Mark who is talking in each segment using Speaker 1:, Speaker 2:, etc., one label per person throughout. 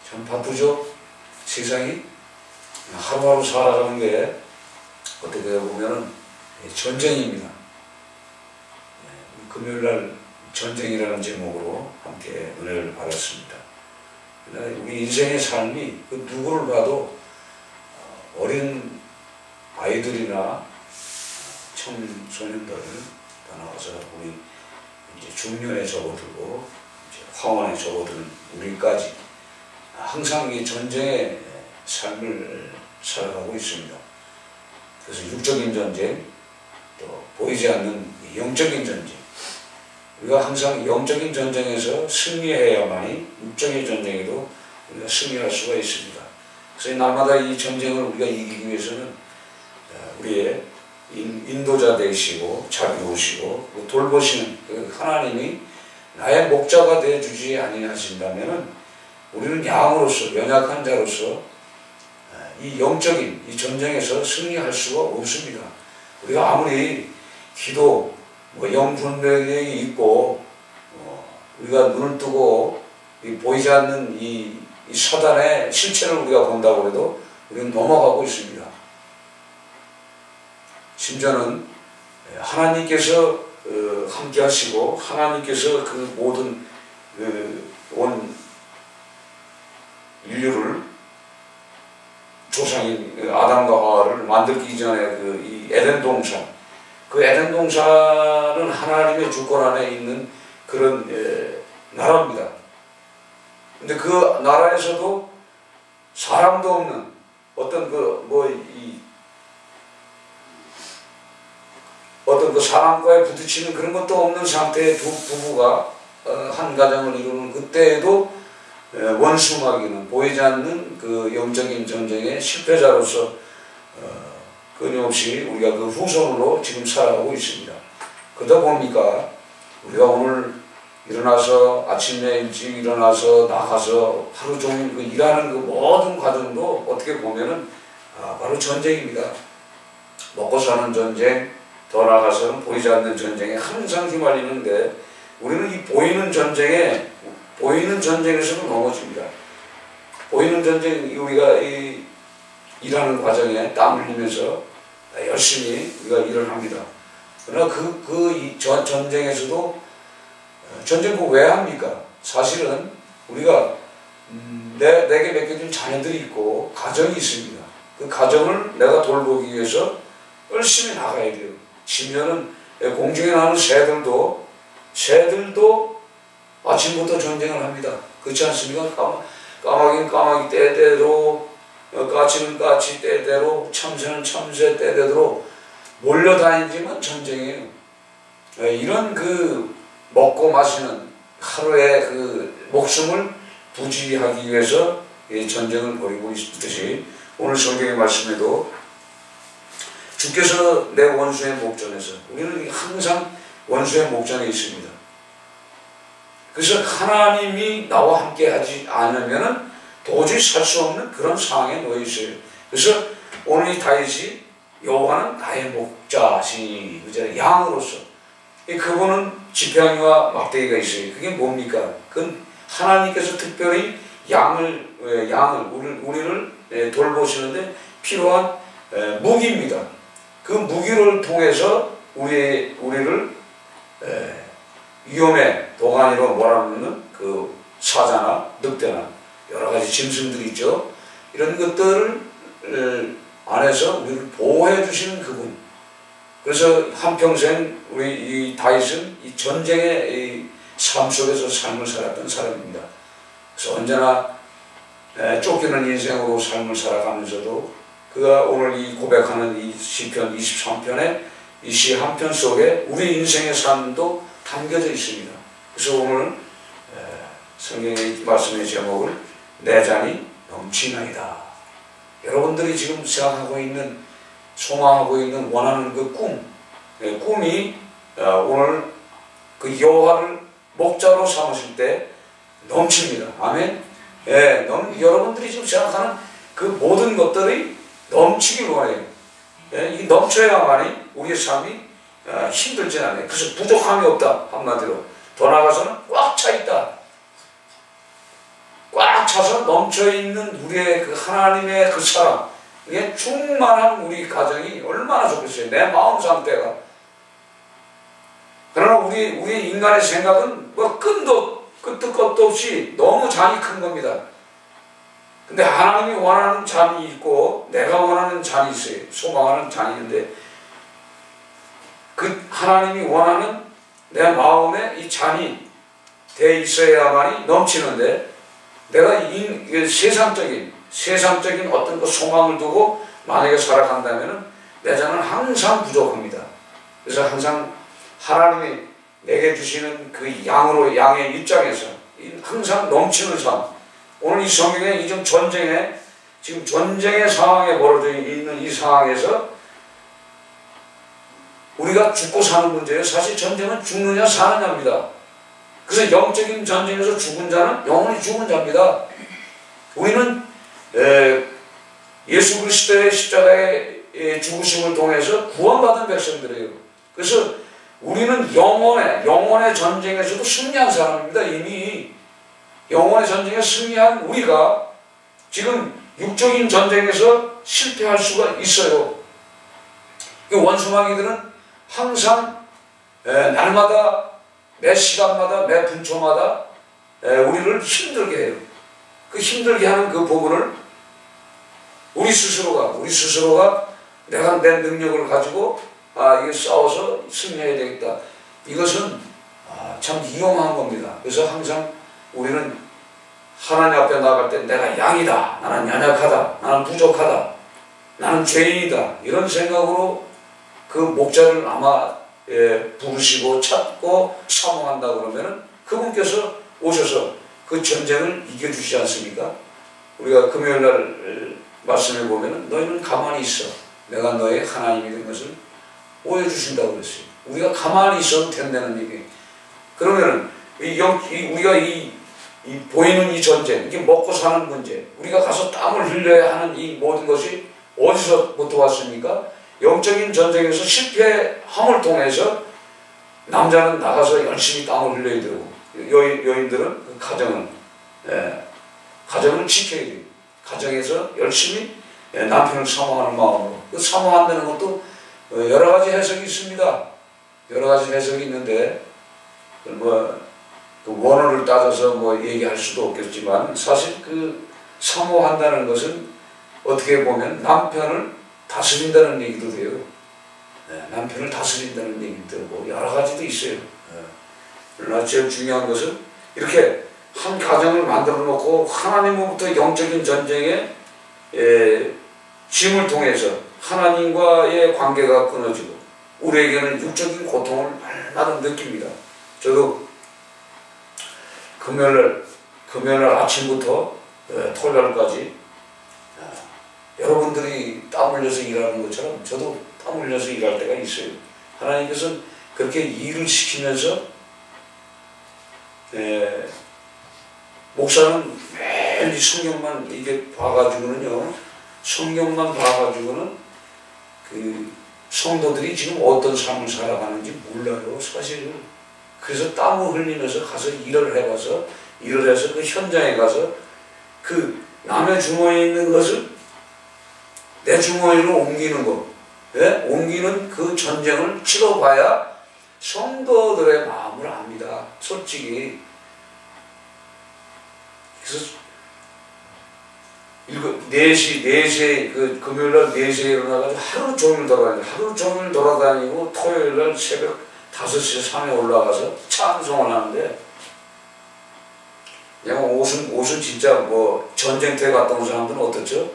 Speaker 1: 참 바쁘죠? 세상이 하루하루 살아가는 게 어떻게 보면은 전쟁입니다. 금요일날 전쟁이라는 제목으로 함께 은혜를 받았습니다. 우리 인생의 삶이 그 누구를 봐도 어린 아이들이나 청소년들 나와서 우리 이제 중년에 접어들고 이제 화원에 접어드는 우리까지 항상 이 전쟁의 삶을 살아가고 있습니다. 그래서 육적인 전쟁, 또 보이지 않는 영적인 전쟁. 우리가 항상 영적인 전쟁에서 승리해야만이 육적인 전쟁에도 우리가 승리할 수가 있습니다. 그래서 날마다 이 전쟁을 우리가 이기기 위해서는 우리의 인도자 되시고 자비로우시고 돌보시는 그 하나님이 나의 목자가 되어주지 아니하신다면 우리는 양으로서 연약한 자로서 이 영적인 이 전쟁에서 승리할 수가 없습니다. 우리가 아무리 기도 영분별력이 있고 우리가 눈을 뜨고 보이지 않는 이 사단의 실체를 우리가 본다고 해도 우리는 넘어가고 있습니다. 심지어는 하나님께서 함께 하시고 하나님께서 그 모든 온 인류를 조상인 아담과 하와를 만들기 전에 이 에덴 동산, 그 에덴 동산은 하나님의 주권 안에 있는 그런 나라입니다. 근데 그 나라에서도 사람도 없는 어떤 어떤 그 사람과의 부딪히는 그런 것도 없는 상태의 두 부부가 한 가정을 이루는 그때에도 원수마귀는 보이지 않는 그 영적인 전쟁의 실패자로서 끊임없이 우리가 그 후손으로 지금 살아가고 있습니다. 그러다 보니까 우리가 오늘 일어나서 아침에 일찍 일어나서 나가서 하루 종일 그 일하는 그 모든 과정도 어떻게 보면은 바로 전쟁입니다. 먹고 사는 전쟁, 더 나아가서는 보이지 않는 전쟁에 항상 휘말리는데 우리는 이 보이는 전쟁에서도 넘어집니다. 보이는 전쟁, 우리가 일하는 과정에 땀 흘리면서 열심히 우리가 일을 합니다. 그러나 전쟁에서도 전쟁을 왜 합니까? 사실은 우리가 내게 맡겨진 자녀들이 있고 가정이 있습니다. 그 가정을 내가 돌보기 위해서 열심히 나가야 돼요. 심지어는 공중에 나는 새들도 아침부터 전쟁을 합니다. 그렇지 않습니까? 까마귀는 까마귀 때대로, 까치는 까치 때대로, 참새는 참새 때대로 몰려다니지만 전쟁이에요. 이런 그 먹고 마시는 하루의 그 목숨을 부지하기 위해서 전쟁을 벌이고 있듯이 오늘 성경의 말씀에도 주께서 내 원수의 목전에서, 우리는 항상 원수의 목전에 있습니다. 그래서 하나님이 나와 함께 하지 않으면 도저히 살 수 없는 그런 상황에 놓여 있어요. 그래서 오늘 이 다윗이 여호와는 나의 목자시니, 양으로서, 그분은 지팡이와 막대기가 있어요. 그게 뭡니까? 그건 하나님께서 특별히 우리를 돌보시는데 필요한 무기입니다. 그 무기를 통해서 우리를 위험에 도가니로 몰아넣는 그 사자나 늑대나 여러 가지 짐승들이 있죠. 이런 것들을 안에서 우리를 보호해 주시는 그분. 그래서 한평생 우리 이 다윗은 이 전쟁의 삶 속에서 삶을 살았던 사람입니다. 그래서 언제나 쫓기는 인생으로 삶을 살아가면서도 그가 오늘 이 고백하는 이 시편 23편의 이 시 한 편 속에 우리 인생의 삶도 담겨져 있습니다. 그래서 오늘 성경의 말씀의 제목을 내 잔이 넘치나이다. 여러분들이 지금 생각하고 있는, 소망하고 있는, 원하는 그 꿈이 오늘 그 여호와를 목자로 삼으실 때 넘칩니다. 아멘. 여러분들이 지금 생각하는 그 모든 것들이 넘치길 원해요. 이 넘쳐야만이 우리의 삶이 힘들지 않아요. 그래서 부족함이 없다. 한마디로 더 나아가서는 꽉 차 있다. 꽉 차서 넘쳐있는 우리의 그 하나님의 그 사랑, 이게 충만한 우리 가정이 얼마나 좋겠어요. 내 마음 상태가. 그러나 우리 인간의 생각은 뭐 끝도 끝도 없이 너무 잔이 큰 겁니다. 근데 하나님이 원하는 잔이 있고 내가 원하는 잔이 있어요. 소망하는 잔이 있는데 그 하나님이 원하는 내 마음에 이 잔이 돼 있어야만이 넘치는데 내가 세상적인 어떤 그 소망을 두고 만약에 살아간다면 내 잔은 항상 부족합니다. 그래서 항상 하나님이 내게 주시는 그 양의 입장에서 항상 넘치는 삶. 오늘 이 성경에 지금 전쟁의 상황에 벌어져 있는 이 상황에서 우리가 죽고 사는 문제예요. 사실 전쟁은 죽느냐 사느냐입니다. 그래서 영적인 전쟁에서 죽은 자는 영원히 죽은 자입니다. 우리는 예수 그리스도의 십자가의 죽으심을 통해서 구원받은 백성들이에요. 그래서 우리는 영혼의 전쟁에서도 승리한 사람입니다. 이미 영혼의 전쟁에 승리한 우리가 지금 육적인 전쟁에서 실패할 수가 있어요. 원수마귀들은 항상 날마다 매 시간마다 매 분초마다 우리를 힘들게 해요. 그 힘들게 하는 그 부분을 우리 스스로가 내가 내 능력을 가지고 이게 싸워서 승리해야 되겠다. 이것은 참 위험한 겁니다. 그래서 항상 우리는 하나님 앞에 나갈 때 내가 양이다, 나는 연약하다, 나는 부족하다, 나는 죄인이다 이런 생각으로 그 목자를 아마 부르시고 찾고 사모한다 그러면은 그분께서 오셔서 그 전쟁을 이겨주시지 않습니까? 우리가 금요일날 말씀해 보면은 너희는 가만히 있어, 내가 너의 하나님이 된 것을 보여주신다고 그랬어요. 우리가 가만히 있어도 된다는 얘기. 그러면은 우리가 이 보이는 이 전쟁, 이게 먹고 사는 문제, 우리가 가서 땀을 흘려야 하는 이 모든 것이 어디서부터 왔습니까? 영적인 전쟁에서 실패함을 통해서 남자는 나가서 열심히 땀을 흘려야 되고 여인들은 그 가정을 지켜야 돼요. 가정에서 열심히 남편을 사모하는 마음으로. 그 사모한다는 것도 여러 가지 해석이 있습니다. 여러 가지 해석이 있는데 그 원어를 따져서 얘기할 수도 없겠지만 사실 그 사모한다는 것은 어떻게 보면 남편을 다스린다는 얘기도 돼요. 남편을 다스린다는 얘기도 되고 여러 가지도 있어요. 그러나 제일 중요한 것은 이렇게 한 가정을 만들어 놓고 하나님으로부터 영적인 전쟁의 짐을 통해서 하나님과의 관계가 끊어지고 우리에게는 육적인 고통을 날마다 느낍니다. 저도 금요일 아침부터 토요일까지 여러분들이 땀 흘려서 일하는 것처럼 저도 땀 흘려서 일할 때가 있어요. 하나님께서는 그렇게 일을 시키면서 목사는 매일 이 성경만 이게 봐가지고는요, 성경만 봐가지고는 그 성도들이 지금 어떤 삶을 살아가는지 몰라요, 사실. 그래서 땀을 흘리면서 가서 일을 해서 그 현장에 가서 그 남의 주머니에 있는 것을 내 주머니로 옮기는 것, 옮기는 그 전쟁을 치러봐야 성도들의 마음을 압니다. 솔직히. 그래서 4시에 그 금요일날 4시에 일어나가지고 하루 종일 돌아다니고 토요일날 새벽 5시에 산에 올라가서 찬송을 하는데 그냥 옷은 진짜 전쟁터에 갔다 온 사람들은 어떻죠?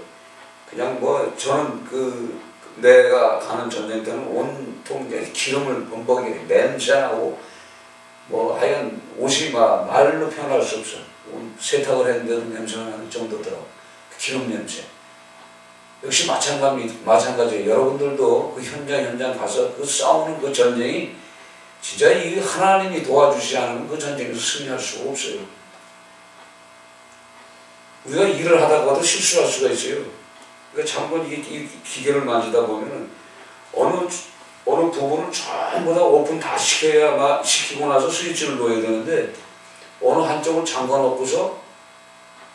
Speaker 1: 그냥 저는 내가 가는 전쟁터는 온통 기름을 범벅이 냄새나고 하여간 옷이 말로 표현할 수 없어. 세탁을 했는데도 냄새가 나는 정도더라고. 기름 냄새. 역시 마찬가지예요. 여러분들도 그 현장 가서 그 싸우는 그 전쟁이 진짜 이 하나님이 도와주시지 않으면 그 전쟁에서 승리할 수가 없어요. 우리가 일을 하다가도 실수할 수가 있어요. 그러니까 잠깐 이 기계를 만지다 보면은 어느 부분을 전부 다 오픈 다 시키고 나서 스위치를 놓아야 되는데 어느 한쪽을 잠가 놓고서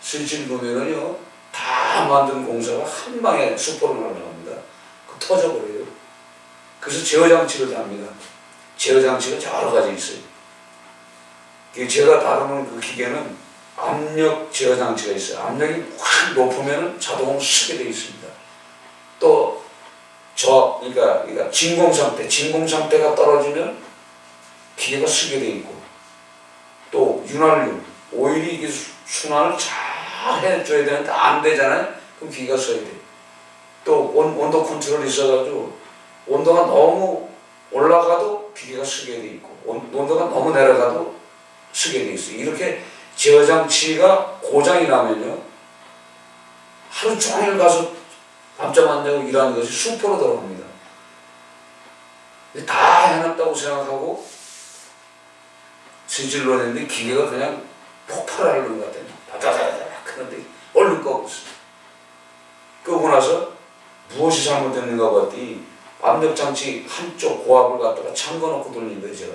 Speaker 1: 스위치를 놓으면은요, 다 만든 공사가 한 방에 수포로 날아갑니다. 그 터져버려요. 그래서 제어장치를 답니다. 제어장치가 여러 가지 있어요. 제가 다루는 그 기계는 압력 제어장치가 있어요. 압력이 확 높으면 자동으로 쓰게 되어 있습니다. 또 그러니까 진공상태가 떨어지면 기계가 쓰게 되어 있고, 또 윤활유, 오일이 이게 순환을 잘 해줘야 되는데 안 되잖아요. 그럼 기계가 써야 돼. 또 온도 컨트롤이 있어가지고 온도가 너무 올라가도 기계가 쓰게 돼 있고, 온도가 너무 내려가도 쓰게 돼 있어요. 이렇게 제어장치가 고장이 나면요, 하루 종일 가서 밤잠 안 자고 일하는 것이 수포로 들어갑니다. 다 해놨다고 생각하고 스위치를 놓았는데 기계가 그냥 폭발하는 것 같아요. 다다다닥 하는데 얼른 끄고 있어요. 끄고 나서 무엇이 잘못됐는가 봤더니 압력장치 한쪽 고압을 갖다가 잠궈놓고 돌린 거예요. 제가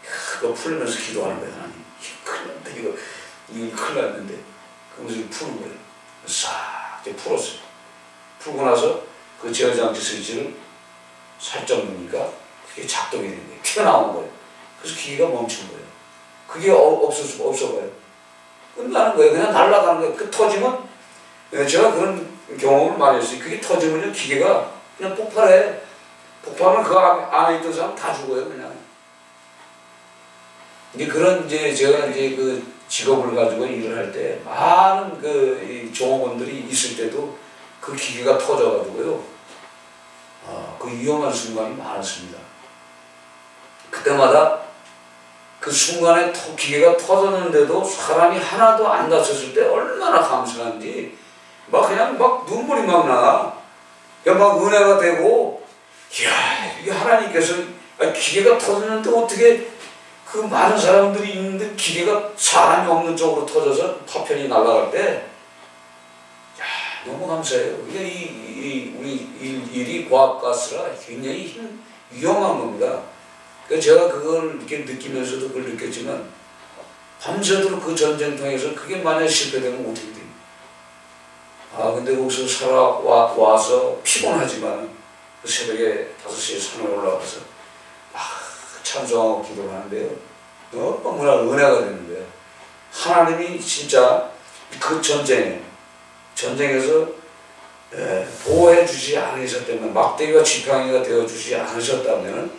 Speaker 1: 그거 풀면서 기도하는 거예요. 하나님, 큰일 났다. 이거 큰일 났는데. 그러면서 푸는 거예요. 싹 이제 풀었어요. 풀고 나서 그 제어장치 스위치를 살짝 누르니까 그게 작동이 된 거예요. 튀어나온 거예요. 그래서 기계가 멈춘 거예요. 그게 없어봐요. 끝나는 거예요. 그냥 날아가는 거예요. 그 터지면, 제가 그런 경험을 많이 했어요. 그게 터지면요, 기계가 그냥 폭발해. 폭발하면 그 안에 있던 사람 다 죽어요, 그냥. 이제 그런 제가 그 직업을 가지고 일을 할 때 많은 그 종업원들이 있을 때도 그 기계가 터져가지고요, 그 위험한 순간이 많았습니다. 그때마다 그 순간에 기계가 터졌는데도 사람이 하나도 안 다쳤을 때 얼마나 감사한지 그냥 눈물이 막 나. 막 은혜가 되고, 이야, 이게 하나님께서 기계가 터졌는데 어떻게 그 많은 사람들이 있는데 기계가 사람이 없는 쪽으로 터져서 파편이 날아갈 때, 야, 너무 감사해요. 우리 일이 과학가스라 굉장히 위험한 겁니다. 그래서 제가 그걸 이렇게 느끼면서도 그걸 느꼈지만, 밤새도록 그 전쟁통에서 그게 만약 실패되면 어떻게 돼요? 근데 거기서 살아와서 피곤하지만 그 새벽에 5시에 산에 올라가서 찬송하고 기도를 하는데요, 너무나 은혜가 되는 거예요. 하나님이 진짜 그 전쟁에서 보호해 주지 않으셨다면, 막대기와 지팡이가 되어 주지 않으셨다면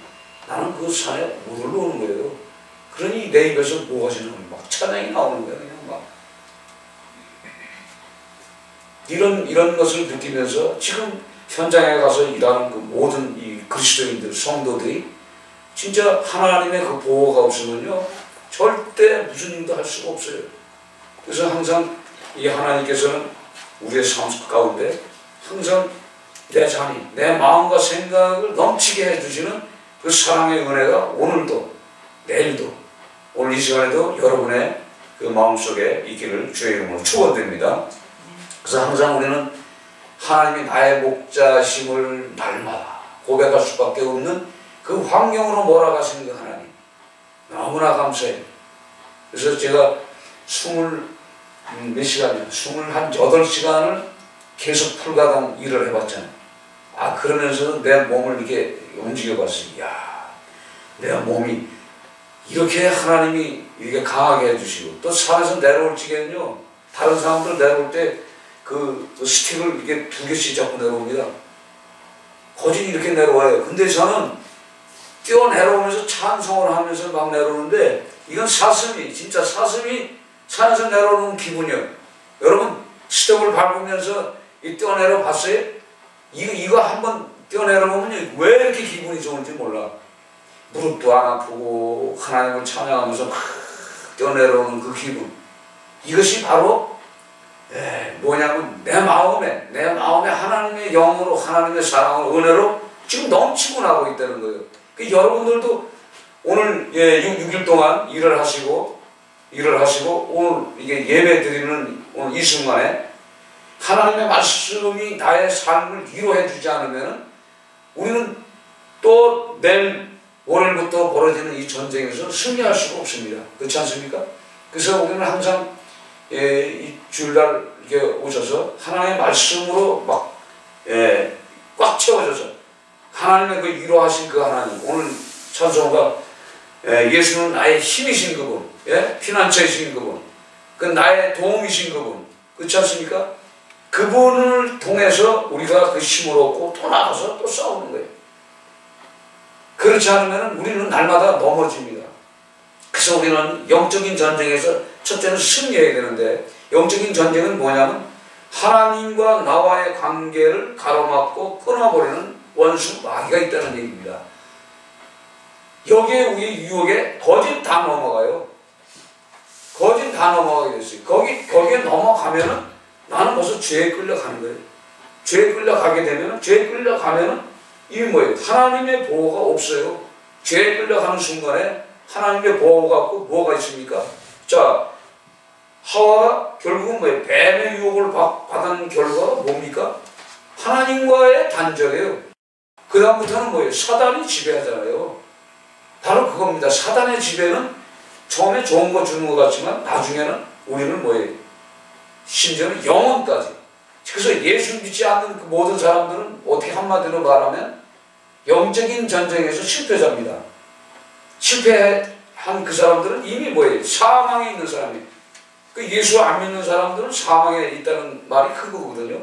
Speaker 1: 나는 그 산에 못 올라오는 거예요. 그러니 내 입에서 뭐가 나오는, 찬양이 나오는 거예요. 그냥 이런 것을 느끼면서 지금 현장에 가서 일하는 그 모든 이 그리스도인들, 성도들이 진짜 하나님의 그 보호가 없으면요, 절대 무슨 일도 할 수가 없어요. 그래서 항상 이 하나님께서는 우리의 삶 가운데 항상 내 자녀, 내 마음과 생각을 넘치게 해주시는 그 사랑의 은혜가 오늘도, 내일도, 오늘 이 시간에도 여러분의 그 마음속에 있기를 주의 이름으로 축원드립니다. 그래서 항상 우리는 하나님이 나의 목자심을 날마다 고백할 수밖에 없는 그 환경으로 몰아가시는 그 하나님, 너무나 감사해요. 그래서 제가 28시간을 계속 풀가동 일을 해봤잖아요. 그러면서 내 몸을 이렇게 움직여봤어요. 이야, 내 몸이 이렇게 하나님이 이렇게 강하게 해주시고, 또 산에서 내려올 적에는요, 다른 사람들 내려올 때 그 스틱을 이렇게 2개씩 잡고 내려옵니다. 거진 이렇게 내려와요. 근데 저는 뛰어 내려오면서 찬송을 하면서 막 내려오는데, 이건 진짜 사슴이 산에서 내려오는 기분이에요. 여러분, 스텝을 밟으면서 뛰어 내려 봤어요? 이거 한번 뛰어 내려오면 왜 이렇게 기분이 좋은지 몰라. 무릎도 안 아프고 하나님을 찬양하면서 뛰어 내려오는 그 기분. 이것이 바로 뭐냐면 내 마음에 하나님의 영으로, 하나님의 사랑으로, 은혜로 지금 넘치고 나고 있다는 거예요. 여러분들도 오늘 6일 동안 일을 하시고 오늘 이게 예배 드리는 오늘 이 순간에 하나님의 말씀이 나의 삶을 위로해 주지 않으면 우리는 또 내일 월요일부터 벌어지는 이 전쟁에서 승리할 수가 없습니다. 그렇지 않습니까? 그래서 우리는 항상 이 주일날 이렇게 오셔서 하나님의 말씀으로 막 꽉 채워져서 하나님의 그 위로하신 그 하나님, 오늘 찬송가 예수는 나의 힘이신 그분, 피난처이신 그분, 그 나의 도움이신 그분, 그렇지 않습니까? 그분을 통해서 우리가 그 힘을 얻고 또 나가서 또 싸우는 거예요. 그렇지 않으면 우리는 날마다 넘어집니다. 그래서 우리는 영적인 전쟁에서 첫째는 승리해야 되는데, 영적인 전쟁은 뭐냐면 하나님과 나와의 관계를 가로막고 끊어버리는 원수 마귀가 있다는 얘기입니다. 여기에 우리 유혹에 거진 다 넘어가요. 거진 다 넘어가게 됐어요. 거기에 넘어가면은 나는 벌써 죄에 끌려가는 거예요. 죄에 끌려가게 되면은, 죄에 끌려가면은 이게 뭐예요? 하나님의 보호가 없어요. 죄에 끌려가는 순간에 하나님의 보호가 없고 뭐가 있습니까? 자, 하와가 결국은 뭐예요? 뱀의 유혹을 받은 결과가 뭡니까? 하나님과의 단절이에요. 그 다음부터는 뭐예요? 사단이 지배하잖아요. 바로 그겁니다. 사단의 지배는 처음에 좋은 거 주는 것 같지만 나중에는 우리는 뭐예요? 심지어는 영혼까지. 그래서 예수 믿지 않는 그 모든 사람들은 어떻게 한마디로 말하면 영적인 전쟁에서 실패자입니다. 실패한 그 사람들은 이미 뭐예요? 사망에 있는 사람이에요. 그 예수 안 믿는 사람들은 사망에 있다는 말이 큰 거거든요.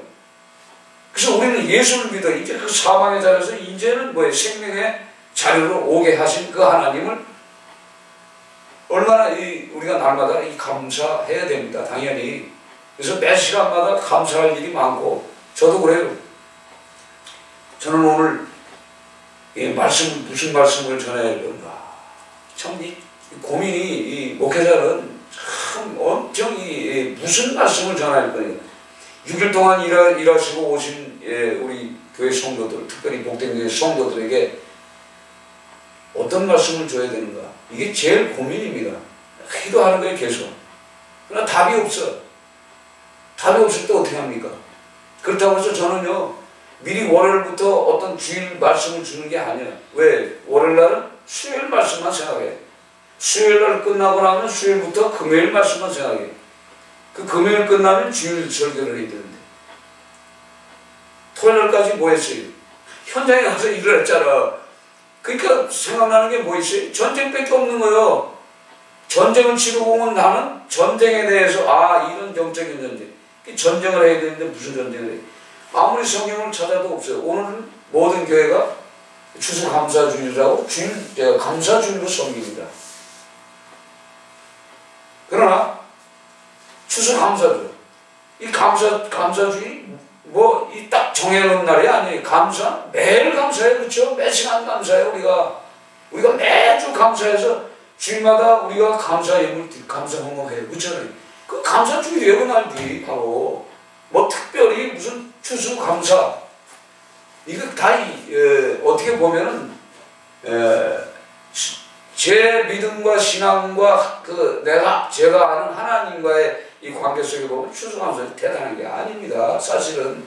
Speaker 1: 그래서 우리는 예수를 믿어 이제 그 사망의 자리에서 이제는 뭐예요? 생명의 자리로 오게 하신 그 하나님을 얼마나 우리가 날마다 감사해야 됩니다. 당연히. 그래서 매 시간마다 감사할 일이 많고 저도 그래요. 저는 오늘 무슨 말씀을 전해야 되는가. 참 고민이, 이 목회자는 참 엄청 무슨 말씀을 전할 거예요. 6일 동안 일하시고 오신 우리 교회 성도들, 특별히 복된 교회 성도들에게 어떤 말씀을 줘야 되는가. 이게 제일 고민입니다. 기도하는 거예요, 계속. 그러나 답이 없어. 답이 없을 때 어떻게 합니까? 그렇다고 해서 저는요, 미리 월요일부터 어떤 주일 말씀을 주는 게 아니야. 왜? 월요일날은 수요일 말씀만 생각해. 수요일날 끝나고 나면 수요일부터 금요일 말씀만 생각해. 그 금요일 끝나면 주일 설교를 해야 되는데. 토요일날까지 뭐 했어요? 현장에 가서 일을 했잖아. 그러니까 생각나는 게 뭐 있어요? 전쟁밖에 없는 거예요. 전쟁을 치르고 온 나는 전쟁에 대해서 이런 영적인 전쟁. 전쟁을 해야 되는데 무슨 전쟁을 해? 아무리 성경을 찾아도 없어요. 오늘은 모든 교회가 추수감사주일이라고 감사주일로 섬깁니다. 그러나 추수감사주, 이 감사주일이 이 딱 정해놓은 날이 아니에요. 매일 감사해요. 그렇죠? 매 시간 감사해요. 우리가 매주 감사해서 주일마다 우리가 감사 헌금해요. 그렇잖아요. 그 감사주일이에요. 그날이 바로 특별히 무슨 추수감사, 이거 다 어떻게 보면은 제 믿음과 신앙과 제가 아는 하나님과의 이 관계 속에 보면 추수감사는 대단한 게 아닙니다. 사실은.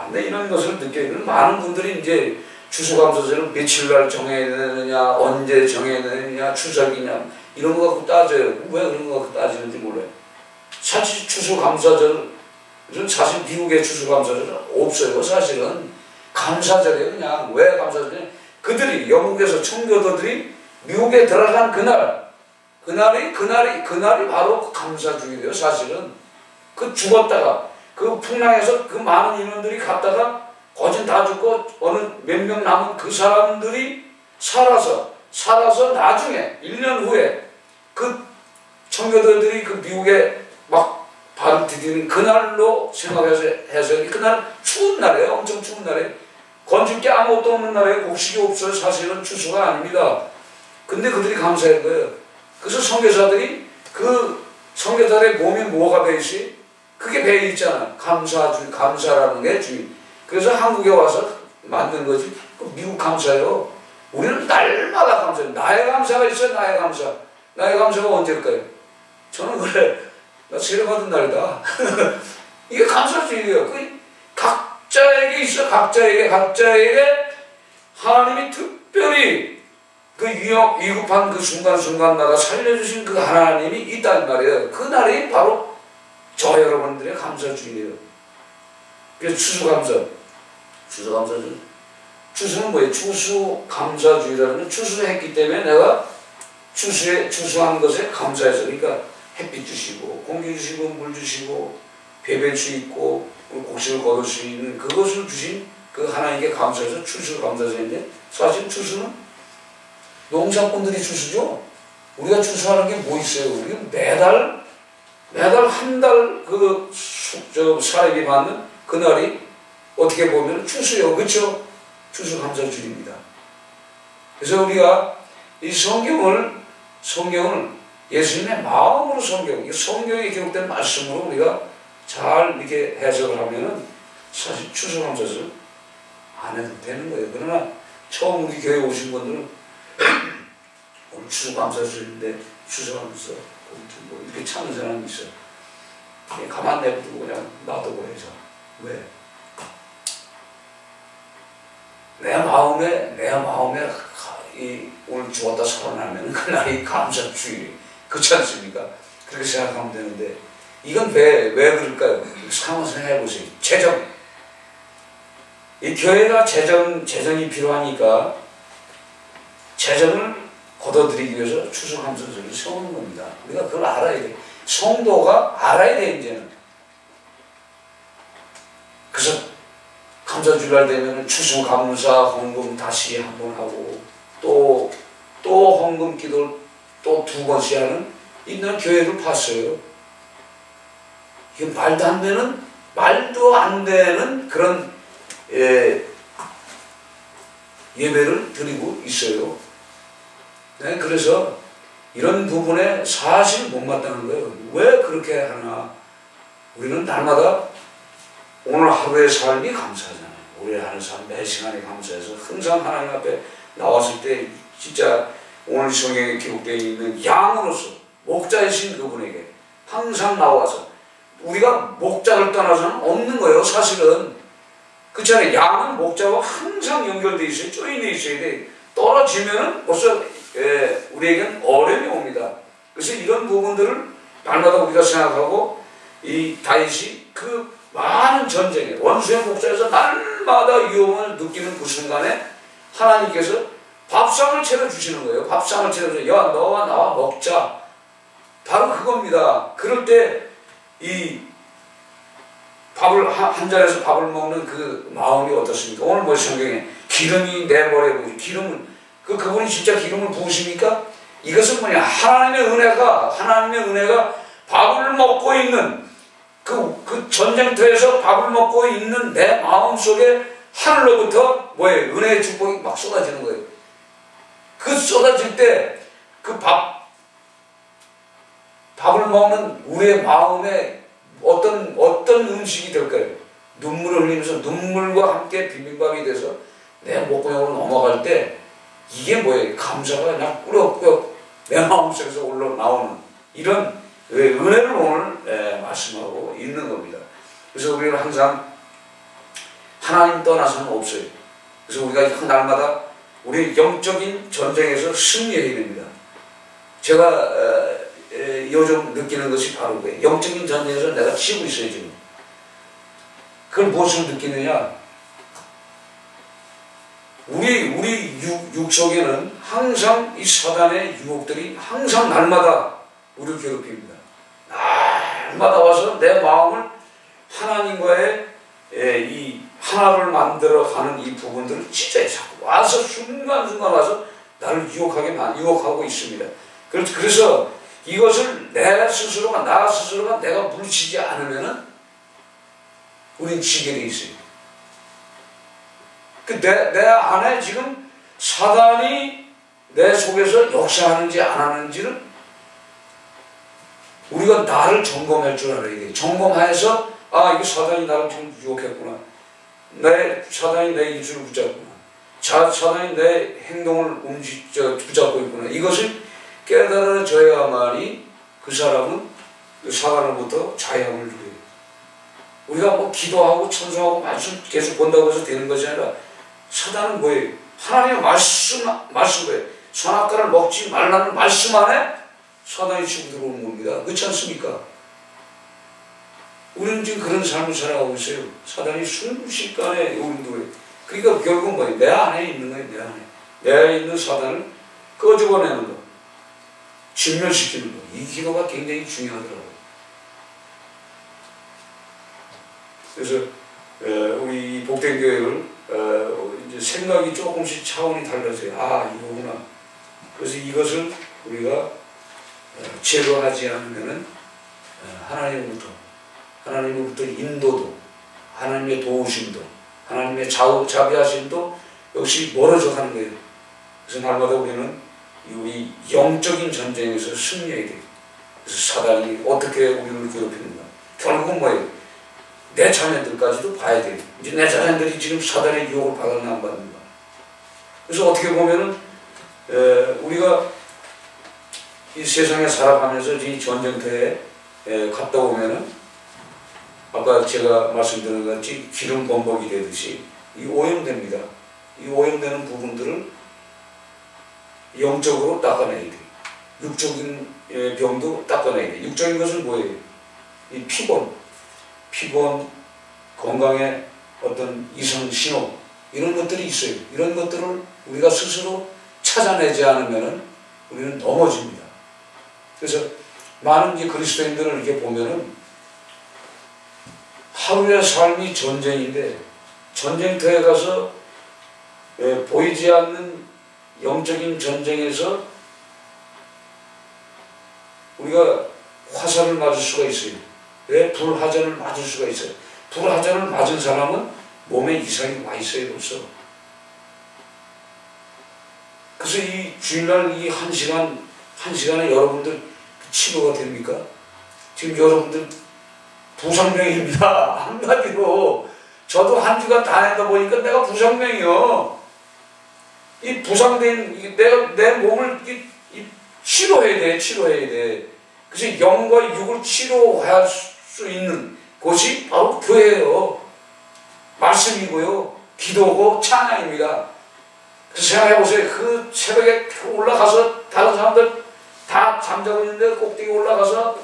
Speaker 1: 근데 이런 것을 느끼는 많은 분들이 이제 추수감사절을 며칠날 정해야 되느냐, 언제 정해야 되느냐, 추석이냐, 이런 거 갖고 따져요. 왜 그런 거 갖고 따지는지 몰라요. 사실 추수감사절은 사실 미국의 추수감사절은 없어요. 사실은 감사절이에요. 그냥. 왜 감사절이냐? 영국에서 청교도들이 미국에 들어간 그날이 바로 감사주일이에요. 사실은 죽었다가 그 풍랑에서 그 많은 인원들이 갔다가 거진 다 죽고 어느 몇 명 남은 그 사람들이 살아서 나중에 1년 후에 그 청교도들이 그 미국에 막 발을 디디는 그날로 생각해서 그날 추운 날이에요. 엄청 추운 날에 건질 게 아무것도 없는 날에 곡식이 없어요. 사실은 추수가 아닙니다. 근데 그들이 감사한 거예요. 그래서 선교사들이 그 선교사들의 몸에 뭐가 배 있어요? 그게 배 있잖아. 감사라는 게 주인. 그래서 한국에 와서 만든 거지. 미국 감사요. 우리는 날마다 감사해요. 나의 감사가 있어요. 나의 감사. 나의 감사가 언제일까요? 저는 그래. 나 세례받은 날이다. 이게 감사주의예요. 각자에게 있어. 각자에게 하나님이 특별히 그 위급한 그 순간순간마다 살려주신 그 하나님이 있단 말이에요. 그 날이 바로 저 여러분들의 감사주의예요. 그래서 추수감사주의. 추수는 뭐예요? 추수감사주의라는 건 추수했기 때문에 내가 추수한 것에 감사해서, 그러니까 햇빛 주시고 공기 주시고 물 주시고 배변 수 있고 곡식을 거둘 수 있는 그것을 주신 그 하나님께 감사해서 추수감사주의인데, 사실 추수는 농사꾼들이 추수죠. 우리가 추수하는 게 뭐 있어요? 우리는 매달 한 달 그 사례비 받는 그날이 어떻게 보면 추수요, 그렇죠? 추수감사주의입니다. 그래서 우리가 이 성경을 예수님의 마음으로 성경에 기록된 말씀으로 우리가 잘 이렇게 해석을 하면은 사실 추수감사를 안 해도 되는 거예요. 그러나 처음 우리 교회 오신 분들은 오늘 추수감사주일인데 추수하면서 뭐 이렇게 찾는 사람이 있어요. 가만 내버리고 그냥 놔두고 해서. 왜? 내 마음에 오늘 죽었다 살아나면 그날이 감사주일이 그렇지 않습니까? 그렇게 생각하면 되는데, 이건 왜 그럴까요? 한번 생각해 보세요. 재정. 이 교회가 재정이 필요하니까 재정을 걷어들이기 위해서 추수감사절을 세우는 겁니다. 우리가 그걸 알아야 돼. 성도가 알아야 돼, 이제는. 그래서 감사주일날 되면 추수감사 헌금 다시 한 번 하고, 또 헌금 기도를 또 2번씩 하는 있는 교회를 봤어요. 이게 말도 안 되는 그런 예배를 드리고 있어요. 네, 그래서 이런 부분에 사실 못마땅한 거예요. 왜 그렇게 하나? 우리는 날마다 오늘 하루의 삶이 감사하잖아요. 우리 하는 삶 매 시간에 감사해서 항상 하나님 앞에 나왔을 때 진짜 오늘 성경에 기록되어 있는 양으로서 목자이신 그분에게 항상 나와서, 우리가 목자를 떠나서는 없는 거예요. 사실은 그렇잖아요. 양은 목자와 항상 연결되어 있어요. 조인되어 있어야 돼. 떨어지면은 벌써 우리에겐 어려움이 옵니다. 그래서 이런 부분들을 날마다 우리가 생각하고, 이 다윗이 그 많은 전쟁에 원수의 목자에서 날마다 위험을 느끼는 그 순간에 하나님께서 밥상을 차려주시는 거예요. 밥상을 차려주셔서 야, 너와 나와 먹자. 바로 그겁니다. 그럴 때 이 밥을 한 잔에서 밥을 먹는 그 마음이 어떻습니까? 오늘 뭐 성경에 기름이 내 머리에 부으시, 기름은 그분이 진짜 기름을 부으십니까? 이것은 뭐냐? 하나님의 은혜가 밥을 먹고 있는 그 전쟁터에서 밥을 먹고 있는 내 마음 속에 하늘로부터 뭐예요? 은혜의 축복이 막 쏟아지는 거예요. 그 쏟아질 때 그 밥을 먹는 우리의 마음에 어떤 음식이 될까요? 눈물을 흘리면서 눈물과 함께 비빔밥이 돼서 내 목구멍으로 넘어갈 때 이게 뭐예요? 감사가 그냥 꾸역꾸역 내 마음속에서 올라나오는 이런 은혜를 오늘 말씀하고 있는 겁니다. 그래서 우리는 항상 하나님 떠나서는 없어요. 그래서 우리가 날마다 우리 영적인 전쟁에서 승리해야 됩니다. 제가 요즘 느끼는 것이 바로 그거예요. 영적인 전쟁에서 내가 지고 있어요, 지금. 그걸 무엇을 느끼느냐? 우리 육 속에는 항상 이 사단의 유혹들이 항상 날마다 우리를 괴롭힙니다. 날마다 와서 내 마음을 하나님과의 이 하나를 만들어가는 이 부분들을 진짜 자꾸 와서 순간순간 와서 나를 유혹하고 있습니다. 그래서 이것을 나 스스로가 내가 물리치지 않으면은 우린 지게 돼 있어요. 내 안에 지금 사단이 내 속에서 역사하는지 안 하는지를 우리가 나를 점검할 줄 알아야 돼요. 점검해서 이거 사단이 나를 지금 유혹했구나. 사단이 내 입술을 붙잡구나. 사단이 내 행동을 붙잡고 있구나. 이것을 깨달아져야만이 그 사람은 그 사단으로부터 자유함을 누려요. 우리가 뭐 기도하고 찬송하고 말씀 계속 본다고 해서 되는 것이 아니라, 사단은 뭐예요? 하나님의 말씀 거예요. 선악과를 먹지 말라는 말씀 안에 사단이 치고 들어오는 겁니다. 그렇지 않습니까? 우리는 지금 그런 삶을 살아가고 있어요. 사단이 순식간에 우리도 그러니까 결국은 뭐예요? 내 안에 있는 거예요. 내 안에. 내 안에 있는 사단을 끄집어내는 거. 진멸시키는 거. 이 기도가 굉장히 중요하더라고요. 그래서 우리 복된교회를 이제 생각이 조금씩 차원이 달라져요. 아, 이거구나. 그래서 이것을 우리가 제거하지 않으면은 하나님으로부터 인도도, 하나님의 도우심도, 하나님의 자비하심도 역시 멀어져 가는 거예요. 그래서 날마다 우리는 이 영적인 전쟁에서 승리해야 돼요. 그래서 사단이 어떻게 우리를 괴롭히는가. 결국은 뭐예요? 내 자녀들까지도 봐야 돼요. 이제 내 자녀들이 지금 사단의 유혹을 받았나 안 받는가. 그래서 어떻게 보면은 우리가 이 세상에 살아가면서 이 전쟁터에 갔다 오면은 아까 제가 말씀드린 것 같이 기름 범벅이 되듯이 이 오염됩니다. 이 오염되는 부분들을 영적으로 닦아내야 돼요. 육적인 병도 닦아내야 돼요. 육적인 것은 뭐예요? 이 피곤, 건강에 어떤 이상 신호 이런 것들이 있어요. 이런 것들을 우리가 스스로 찾아내지 않으면 우리는 넘어집니다. 그래서 많은 이제 그리스도인들을 이렇게 보면은 하루의 삶이 전쟁인데 전쟁터에 가서 보이지 않는 영적인 전쟁에서 우리가 화살을 맞을 수가 있어요. 왜? 불화전을 맞을 수가 있어요. 불화전을 맞은 사람은 몸에 이상이 와 있어요, 벌써. 그래서 이 주일날 이 한 시간에 여러분들 치료가 됩니까? 지금 여러분들 부상명입니다. 한마디로. 저도 한 주간 다녔다 보니까 내가 부상명이요. 이 부상된, 내 몸을 치료해야 돼. 그래서 영과 육을 치료할 수 있는 곳이 바로 교회예요. 말씀이고요. 기도고 찬양입니다. 그래서 생각해보세요. 그 새벽에 올라가서 다른 사람들 다 잠자고 있는데 꼭대기 올라가서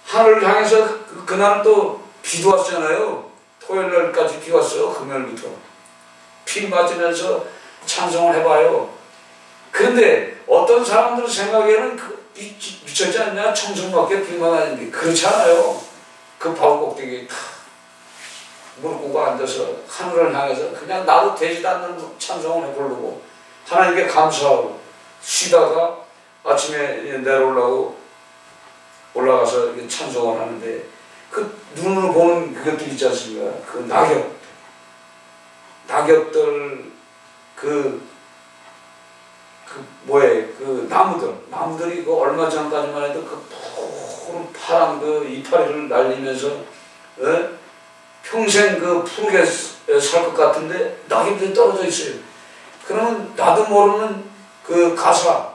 Speaker 1: 하늘을 향해서 그날은 또 비도 왔잖아요. 토요일날까지 비 왔어요. 금요일부터. 비 맞으면서 찬송을 해봐요. 그런데 어떤 사람들 생각에는 미쳤지 않냐? 청송밖에 비만 아닌데 그렇지 않아요. 그 바울 꼭대기에 무릎 꿇고 앉아서 하늘을 향해서 그냥 나도 되지도 않는 찬송을 부르고 하나님께 감사하고 쉬다가 아침에 올라가서 찬송을 하는데 그 눈으로 보는 그것들 있지 않습니까? 그 낙엽들 나무들이 그 얼마 전까지만 해도 그 푸른 파란 그 이파리를 날리면서 평생 그 푸르게 살 것 같은데 낙엽들이 떨어져 있어요. 그러면 나도 모르는 그 가사,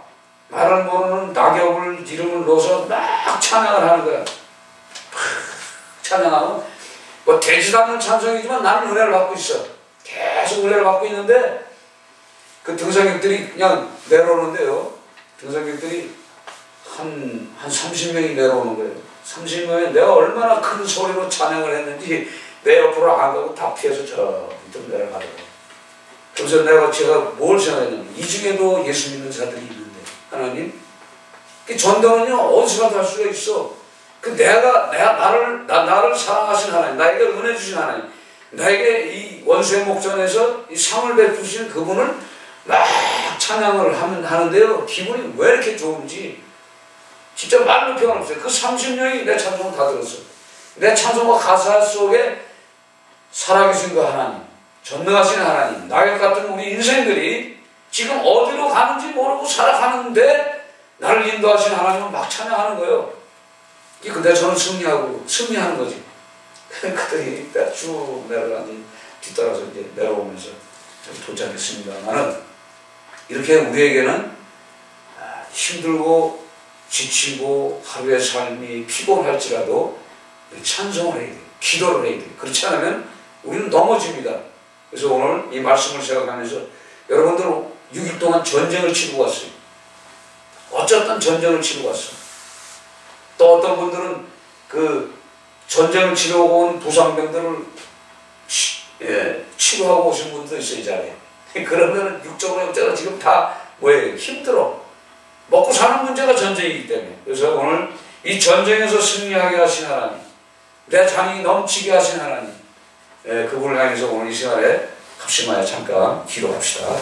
Speaker 1: 나를 모르는 낙엽을 이름을 넣어서 막 찬양을 하는 거야. 찬양하면 뭐 되지도 않는 찬송이지만 나는 은혜를 받고 있어. 계속 은혜를 받고 있는데 그 등산객들이 그냥 내려오는데요. 등산객들이 한 30명이 내려오는 거예요. 30명에 내가 얼마나 큰 소리로 찬양을 했는지 내 옆으로 안 가고 다 피해서 저 밑으로 내려가더라고요. 그래서 제가 뭘 생각했냐면 이 중에도 예수 믿는 자들이 있는데 하나님 그 전도는요 어디서라도 할 수가 있어. 그 나를 사랑하신 하나님, 나에게 은혜 주신 하나님, 나에게 이 원수의 목전에서 이 상을 베푸신 그분을 막 찬양을 하는데요. 기분이 왜 이렇게 좋은지 진짜 말로 표현 없어요. 그 30명이 내 찬송을 다 들었어요. 내 찬송과 가사 속에 살아계신 그 하나님, 전능하신 하나님, 낙엽 같은 우리 인생들이 지금 어디로 가는지 모르고 살아가는데 나를 인도하신 하나님을 막 찬양하는 거예요. 근데 저는 승리하는 거지. 그랬더니 쭉 내려가니 뒤따라서 이제 내려오면서 도착했습니다만은 이렇게 우리에게는 힘들고 지치고 하루의 삶이 피곤할지라도 찬송을 해야 돼요. 기도를 해야 돼요. 그렇지 않으면 우리는 넘어집니다. 그래서 오늘 이 말씀을 생각하면서 여러분들 6일 동안 전쟁을 치르고 왔어요. 어쨌든 전쟁을 치르고 왔어. 또 어떤 분들은 그 전쟁을 치르고 온 부상병들을 치료하고 오신 분도 있어요, 이 자리에. 그러면 육적으로 영적으로 지금 다 뭐예요? 힘들어. 먹고 사는 문제가 전쟁이기 때문에. 그래서 오늘 이 전쟁에서 승리하게 하신 하나님, 내 잔이 넘치게 하신 하나님, 그분을 향해서 오늘 이 시간에 합심하여 잠깐 기도합시다.